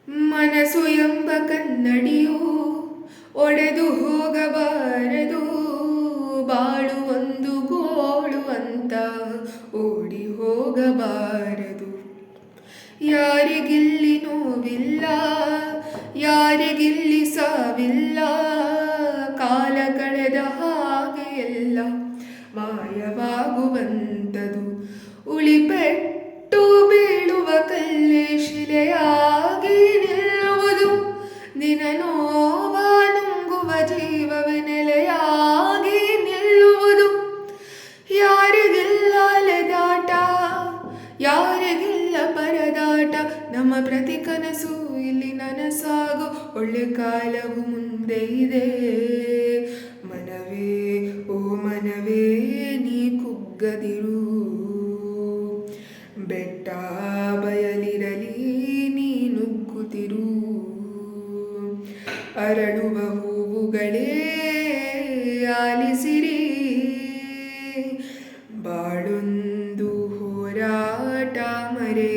ಮನಸ್ಸು ಎಂಬ ಕನ್ನಡಿಯು ಒಡೆದು ಹೋಗಬಾರದು, ಬಾಳು ಒಂದು ಗೋಳು ಅಂತ ಓಡಿ ಹೋಗಬಾರದು. ಯಾರಿಗಿಲ್ಲಿ ನೋವಿಲ್ಲ, ಯಾರಿಗಿಲ್ಲಿ ಸಾವಿಲ್ಲ, ಕಾಲ ಕಳೆದ ಹಾಗೆ ಎಲ್ಲ ಮಾಯವಾಗುವಂಥದು. ಉಳಿಪೆಟ್ಟು ಬೀಳುವ ಕಲ್ಲೇ ಶಿಲೆಯಾಗಿ ನಿಲ್ಲುವುದು, ದಿನ ನೋವ ನುಂಗುವ ಜೀವವೇ ನೆಲೆಯಾಗಿ ನಿಲ್ಲುವುದು. ಯಾರಿಗಿಲ್ಲ ಅಲೆದಾಟ, ಯಾರಿಗಿಲ್ಲ ಪರದಾಟ, ನಮ್ಮ ಪ್ರತಿ ಕನಸು ಇಲ್ಲಿ ನನಸಾಗೋ ಒಳ್ಳೆ ಕಾಲವು ಮುಂದೆ ಇದೆ. ಮನವೇ ಓ ಮನವೇ ನೀ ಕುಗ್ಗದಿರು, ಬೆಟ್ಟ ಬಯಲಿರಲಿ ನೀ ನುಗ್ಗುತ್ತಿರು. ಅರಳುವ ಹೂವುಗಳೇ ಆಲಿಸಿರಿ, ಬಾಳೊಂದು ಹೋರಾಟ ಮರೆ